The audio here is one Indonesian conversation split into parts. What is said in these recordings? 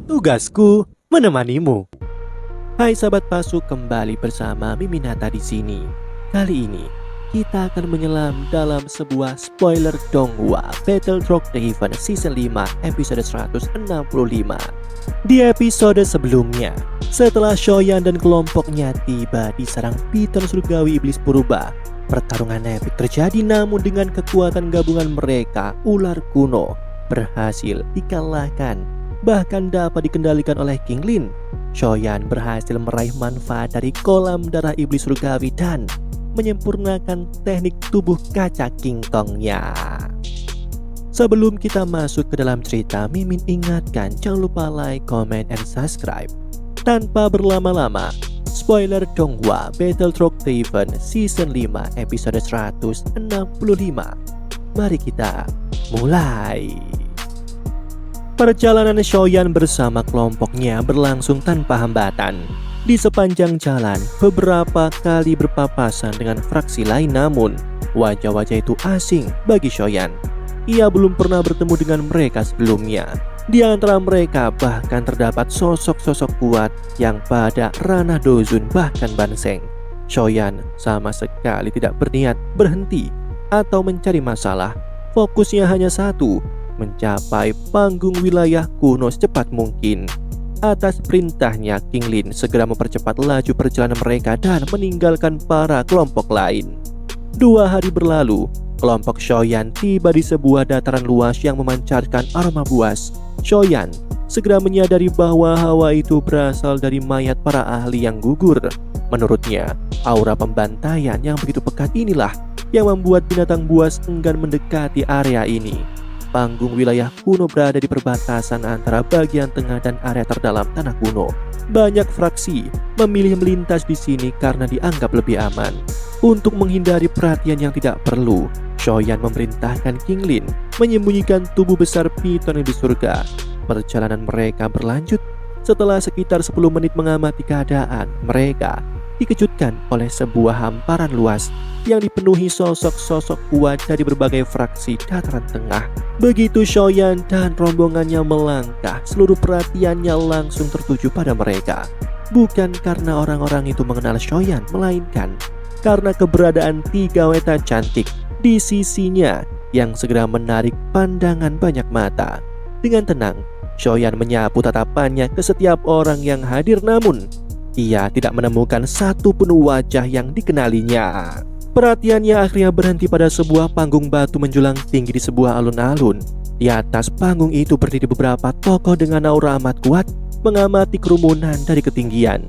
Tugasku menemanimu. Hai sahabat Pasuk, kembali bersama Miminata di sini. Kali ini kita akan menyelam dalam sebuah spoiler donghua Battlefield Draven Season 5 episode 165. Di episode sebelumnya, setelah Shoyan dan kelompoknya tiba di sarang piton surgawi iblis purba, pertarungan epik terjadi, namun dengan kekuatan gabungan mereka, ular kuno berhasil dikalahkan, bahkan dapat dikendalikan oleh King Lin. Shoyan berhasil meraih manfaat dari kolam darah iblis surgawi dan menyempurnakan teknik tubuh kaca King Kongnya. Sebelum kita masuk ke dalam cerita, Mimin ingatkan jangan lupa like, comment, and subscribe. Tanpa berlama-lama, spoiler donghua Battlefield Draven Season 5 episode 165. Mari kita mulai. Perjalanan Shoyan bersama kelompoknya berlangsung tanpa hambatan. Di sepanjang jalan, beberapa kali berpapasan dengan fraksi lain, namun wajah-wajah itu asing bagi Shoyan. Ia belum pernah bertemu dengan mereka sebelumnya. Di antara mereka bahkan terdapat sosok-sosok kuat yang pada ranah Dozun bahkan Banseng. Shoyan sama sekali tidak berniat berhenti atau mencari masalah. Fokusnya hanya satu, mencapai panggung wilayah kuno secepat mungkin. Atas perintahnya, King Lin segera mempercepat laju perjalanan mereka dan meninggalkan para kelompok lain. 2 hari berlalu, kelompok Shoyan tiba di sebuah dataran luas yang memancarkan aroma buas. Shoyan segera menyadari bahwa hawa itu berasal dari mayat para ahli yang gugur. Menurutnya, aura pembantaian yang begitu pekat inilah yang membuat binatang buas enggan mendekati area ini. Panggung wilayah kuno berada di perbatasan antara bagian tengah dan area terdalam tanah kuno. Banyak fraksi memilih melintas di sini karena dianggap lebih aman. Untuk menghindari perhatian yang tidak perlu, Shoyan memerintahkan King Lin menyembunyikan tubuh besar piton di surga. Perjalanan mereka berlanjut. Setelah sekitar 10 menit mengamati keadaan, mereka dikejutkan oleh sebuah hamparan luas yang dipenuhi sosok-sosok kuat dari berbagai fraksi dataran tengah. Begitu Shoyan dan rombongannya melangkah, seluruh perhatiannya langsung tertuju pada mereka. Bukan karena orang-orang itu mengenal Shoyan, melainkan karena keberadaan 3 wanita cantik di sisinya yang segera menarik pandangan banyak mata. Dengan tenang, Shoyan menyapu tatapannya ke setiap orang yang hadir, namun ia tidak menemukan satu pun wajah yang dikenalinya. Perhatiannya akhirnya berhenti pada sebuah panggung batu menjulang tinggi di sebuah alun-alun. Di atas panggung itu berdiri beberapa tokoh dengan aura amat kuat mengamati kerumunan dari ketinggian.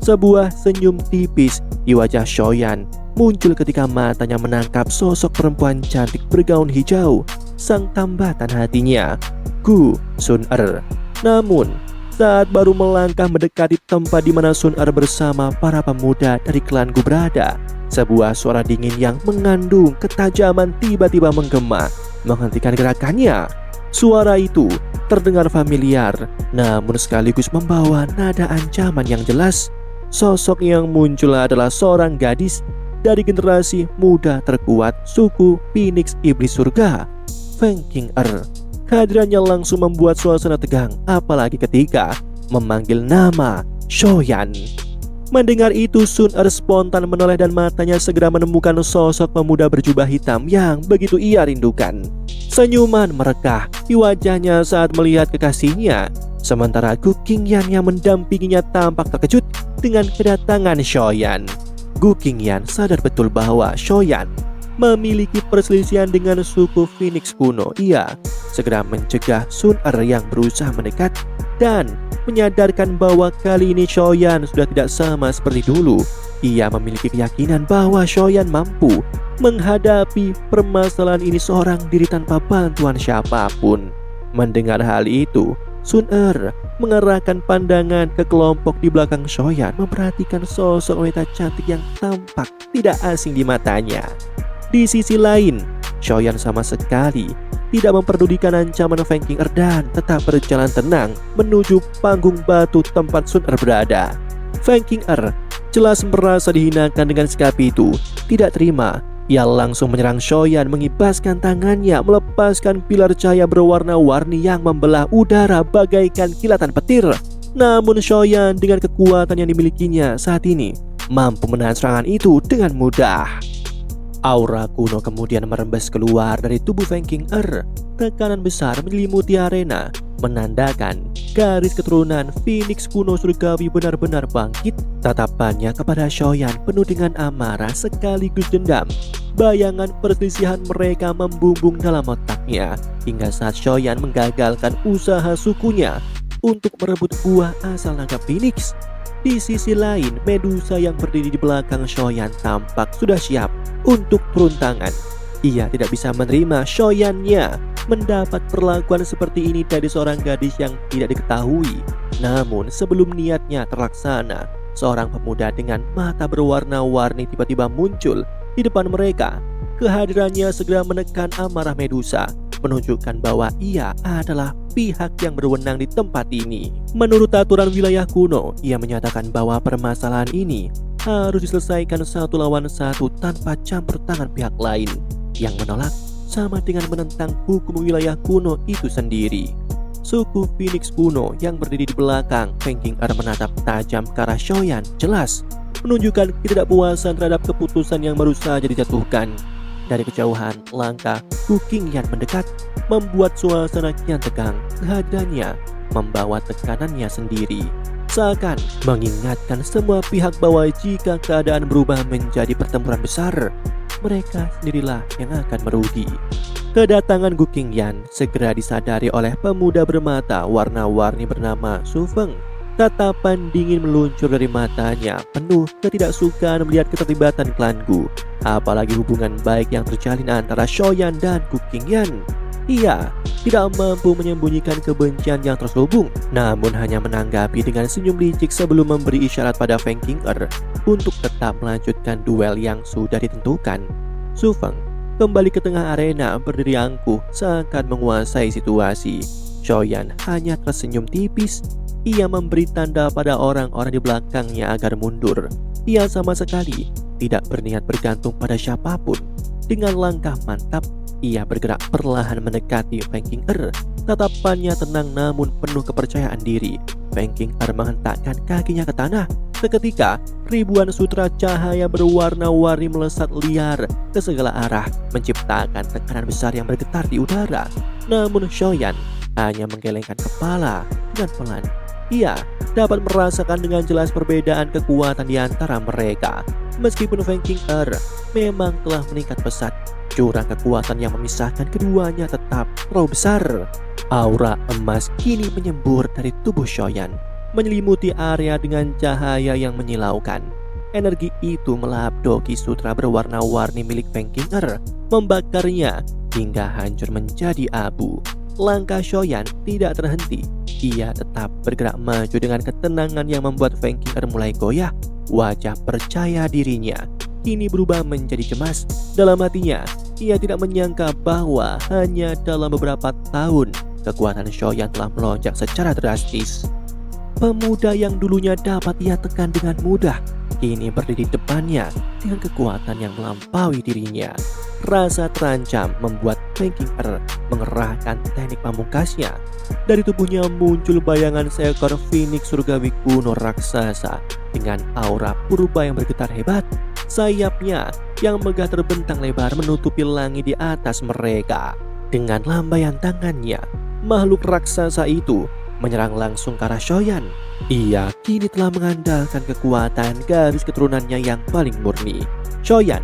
Sebuah senyum tipis di wajah Shoyan muncul ketika matanya menangkap sosok perempuan cantik bergaun hijau, sang tambatan hatinya, Gu Sun-er. Namun saat baru melangkah mendekati tempat di mana Sun-er bersama para pemuda dari klan Gu berada, sebuah suara dingin yang mengandung ketajaman tiba-tiba menggema, menghentikan gerakannya. Suara itu terdengar familiar, namun sekaligus membawa nada ancaman yang jelas. Sosok yang muncul adalah seorang gadis dari generasi muda terkuat suku Phoenix Iblis Surga, Feng King-er. Kehadirannya langsung membuat suasana tegang, apalagi ketika memanggil nama Shoyan. Mendengar itu, Sun-er spontan menoleh dan matanya segera menemukan sosok pemuda berjubah hitam yang begitu ia rindukan. Senyuman merekah di wajahnya saat melihat kekasihnya, sementara Gu Qingyan yang mendampinginya tampak terkejut dengan kedatangan Shoyan. Gu Qingyan sadar betul bahwa Shoyan memiliki perselisihan dengan suku Phoenix kuno. Ia segera mencegah Sun-er yang berusaha mendekat dan menyadarkan bahwa kali ini Shoyan sudah tidak sama seperti dulu. Ia memiliki keyakinan bahwa Shoyan mampu menghadapi permasalahan ini seorang diri tanpa bantuan siapapun. Mendengar hal itu, Sun-er mengarahkan pandangan ke kelompok di belakang Shoyan, memperhatikan sosok wanita cantik yang tampak tidak asing di matanya. Di sisi lain, Shoyan sama sekali tidak memperdulikan ancaman Feng King-er dan tetap berjalan tenang menuju panggung batu tempat Sun-er berada. Feng King-er jelas merasa dihinakan dengan sikap itu. Tidak terima Ia langsung menyerang Shoyan, mengibaskan tangannya, melepaskan pilar cahaya berwarna-warni yang membelah udara bagaikan kilatan petir. Namun Shoyan dengan kekuatan yang dimilikinya saat ini mampu menahan serangan itu dengan mudah. Aura kuno kemudian merembes keluar dari tubuh Feng Qing'er. Tekanan besar menyelimuti arena, menandakan garis keturunan Phoenix kuno surgawi benar-benar bangkit. Tatapannya kepada Shoyan penuh dengan amarah sekaligus dendam. Bayangan perselisihan mereka membumbung dalam otaknya hingga saat Shoyan menggagalkan usaha sukunya untuk merebut buah asal naga Phoenix. Di sisi lain, Medusa yang berdiri di belakang Shoyan tampak sudah siap untuk turun tangan. Ia tidak bisa menerima Shoyannya mendapat perlakuan seperti ini dari seorang gadis yang tidak diketahui. Namun sebelum niatnya terlaksana, seorang pemuda dengan mata berwarna-warni tiba-tiba muncul di depan mereka. Kehadirannya segera menekan amarah Medusa, menunjukkan bahwa ia adalah pihak yang berwenang di tempat ini. Menurut aturan wilayah kuno, ia menyatakan bahwa permasalahan ini harus diselesaikan satu lawan satu tanpa campur tangan pihak lain. Yang menolak sama dengan menentang hukum wilayah kuno itu sendiri. Suku Phoenix kuno yang berdiri di belakang Feng Qing'er menatap tajam ke arah Shoyan, jelas menunjukkan ketidakpuasan terhadap keputusan yang baru saja dijatuhkan. Dari kejauhan, langkah Gu Qingyan mendekat, membuat suasana kian tegang. Kehadirannya membawa tekanannya sendiri, seakan mengingatkan semua pihak bahwa jika keadaan berubah menjadi pertempuran besar, mereka sendirilah yang akan merugi. Kedatangan Gu Qingyan segera disadari oleh pemuda bermata warna-warni bernama Su Feng. Tatapan dingin meluncur dari matanya, penuh ketidaksukaan melihat keterlibatan klan Gu, apalagi hubungan baik yang terjalin antara Shoyan dan Gu Qingyan. Ia tidak mampu menyembunyikan kebencian yang terselubung, namun hanya menanggapi dengan senyum licik sebelum memberi isyarat pada Feng Qing'er untuk tetap melanjutkan duel yang sudah ditentukan. Su Feng kembali ke tengah arena berdiri angkuh seakan menguasai situasi. Shoyan hanya tersenyum tipis. Ia memberi tanda pada orang-orang di belakangnya agar mundur. Ia sama sekali tidak berniat bergantung pada siapapun. Dengan langkah mantap, ia bergerak perlahan mendekati Feng Qing'er. Tatapannya tenang namun penuh kepercayaan diri. Feng Qing'er menghentakkan kakinya ke tanah. Seketika, ribuan sutra cahaya berwarna-warni melesat liar ke segala arah, menciptakan tekanan besar yang bergetar di udara. Namun Shoyan hanya menggelengkan kepala dengan pelan. Ia dapat merasakan dengan jelas perbedaan kekuatan di antara mereka. Meskipun Feng Qing'er memang telah meningkat pesat, jurang kekuatan yang memisahkan keduanya tetap terlalu besar. Aura emas kini menyembur dari tubuh Shoyan, menyelimuti area dengan cahaya yang menyilaukan. Energi itu melahap doki sutra berwarna-warni milik Feng Qing'er, membakarnya hingga hancur menjadi abu. Langkah Shoyan tidak terhenti. Ia tetap bergerak maju dengan ketenangan yang membuat Feng Qing'er mulai goyah. Wajah percaya dirinya kini berubah menjadi cemas. Dalam hatinya, ia tidak menyangka bahwa hanya dalam beberapa tahun kekuatan Shoyan telah melonjak secara drastis. Pemuda yang dulunya dapat ia tekan dengan mudah, kini berdiri di depannya dengan kekuatan yang melampaui dirinya. Rasa terancam membuat Feng Qing'er mengerahkan teknik pamungkasnya. Dari tubuhnya muncul bayangan seekor Phoenix surgawi kuno raksasa dengan aura purba yang bergetar hebat. Sayapnya yang megah terbentang lebar menutupi langit di atas mereka. Dengan lambaian tangannya, makhluk raksasa itu menyerang langsung ke arah Shoyan. Ia kini telah mengandalkan kekuatan garis keturunannya yang paling murni. Shoyan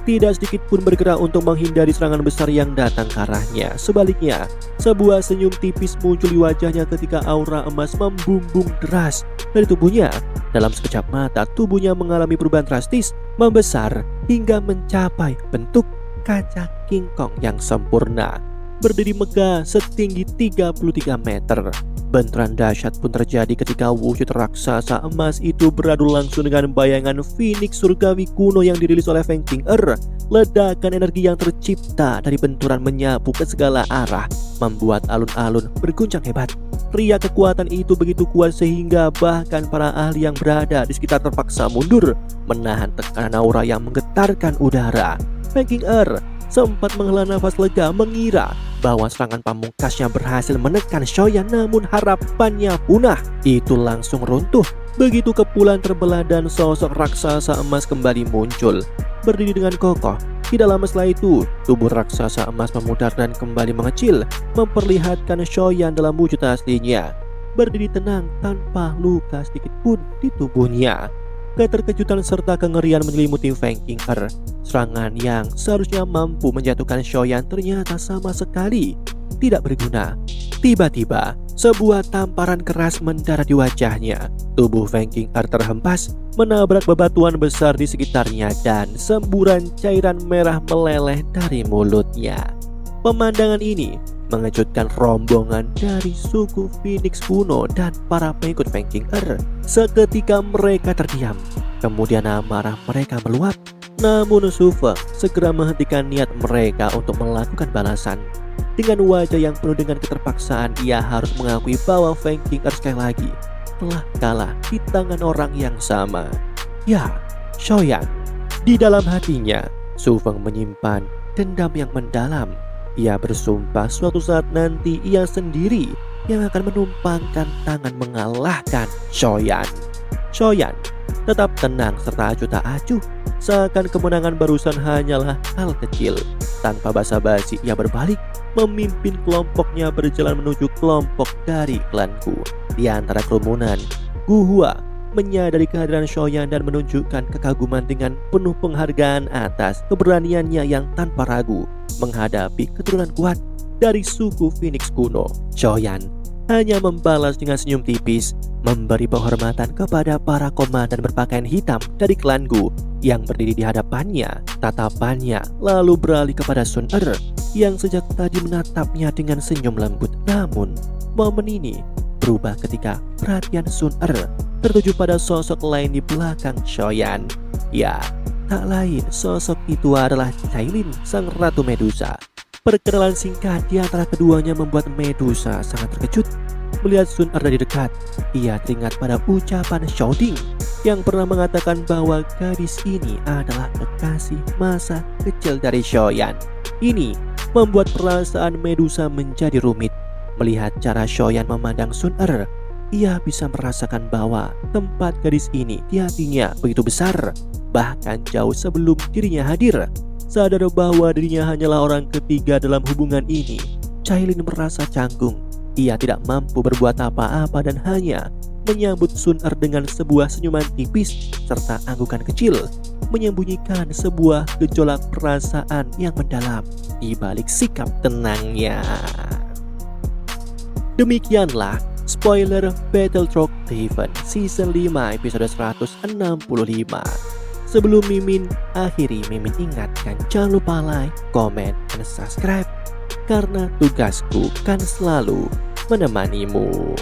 tidak sedikit pun bergerak untuk menghindari serangan besar yang datang ke arahnya. Sebaliknya, sebuah senyum tipis muncul di wajahnya ketika aura emas membumbung deras dari tubuhnya. Dalam sekejap mata, tubuhnya mengalami perubahan drastis, membesar hingga mencapai bentuk kaca King Kong yang sempurna. Berdiri megah setinggi 33 meter. Benturan dahsyat pun terjadi ketika wujud raksasa emas itu beradu langsung dengan bayangan Phoenix surgawi kuno yang dirilis oleh Feng Qing'er. Ledakan energi yang tercipta dari benturan menyapu ke segala arah, membuat alun-alun berguncang hebat. Riak kekuatan itu begitu kuat sehingga bahkan para ahli yang berada di sekitar terpaksa mundur, menahan tekanan aura yang menggetarkan udara. Feng Qing'er sempat menghela nafas lega mengira bahwa serangan pamungkasnya berhasil menekan Xiaoyan, namun harapannya punah. Itu langsung runtuh begitu kepulan terbelah dan sosok raksasa emas kembali muncul, berdiri dengan kokoh. Tidak lama setelah itu, tubuh raksasa emas memudar dan kembali mengecil, memperlihatkan Xiaoyan dalam wujud aslinya, berdiri tenang tanpa luka sedikit pun di tubuhnya. Keterkejutan serta kengerian menyelimuti Feng Qing'er. Serangan yang seharusnya mampu menjatuhkan Xiaoyan ternyata sama sekali tidak berguna. Tiba-tiba, sebuah tamparan keras mendarat di wajahnya. Tubuh Feng Qing'er terhempas, menabrak bebatuan besar di sekitarnya dan semburan cairan merah meleleh dari mulutnya. Pemandangan ini mengejutkan rombongan dari suku Phoenix kuno dan para pengikut Feng Qing'er. Seketika mereka terdiam, kemudian amarah mereka meluap. Namun Su Feng segera menghentikan niat mereka untuk melakukan balasan. Dengan wajah yang penuh dengan keterpaksaan, ia harus mengakui bahwa Feng Qing'er sekali lagi telah kalah di tangan orang yang sama. Ya, Xiaoyan. Di dalam hatinya, Su Feng menyimpan dendam yang mendalam. Ia bersumpah suatu saat nanti ia sendiri yang akan menumpangkan tangan mengalahkan Xiaoyan. Xiaoyan tetap tenang serta acuh tak acuh, seakan kemenangan barusan hanyalah hal kecil. Tanpa basa-basi ia berbalik, memimpin kelompoknya berjalan menuju kelompok dari klan Gu. Di antara kerumunan, Gu Hua menyadari kehadiran Xiaoyan dan menunjukkan kekaguman dengan penuh penghargaan atas keberaniannya yang tanpa ragu menghadapi keturunan kuat dari suku Phoenix kuno. Xiaoyan hanya membalas dengan senyum tipis, memberi penghormatan kepada para komandan berpakaian hitam dari klan Gu yang berdiri di hadapannya. Tatapannya lalu beralih kepada Sun Er yang sejak tadi menatapnya dengan senyum lembut. Namun momen ini berubah ketika perhatian Sun Er tertuju pada sosok lain di belakang Xiaoyan. Ya, tak lain sosok itu adalah Cailin, sang Ratu Medusa. Perkenalan singkat di antara keduanya membuat Medusa sangat terkejut. Melihat Sun Er dari dekat, ia teringat pada ucapan Xiao Ding yang pernah mengatakan bahwa gadis ini adalah kekasih masa kecil dari Xiaoyan. Ini membuat perasaan Medusa menjadi rumit. Melihat cara Xiaoyan memandang Sun Er, ia bisa merasakan bahwa tempat gadis ini di hatinya begitu besar. Bahkan jauh sebelum dirinya hadir, sadar bahwa dirinya hanyalah orang ketiga dalam hubungan ini, Cailin merasa canggung. Ia tidak mampu berbuat apa-apa dan hanya menyambut Sun Er dengan sebuah senyuman tipis serta anggukan kecil, menyembunyikan sebuah gejolak perasaan yang mendalam di balik sikap tenangnya. Demikianlah spoiler Battlefield Driven Season 5 episode 165. Sebelum Mimin akhiri, Mimin ingatkan jangan lupa like, comment, dan subscribe, karena tugasku kan selalu menemanimu.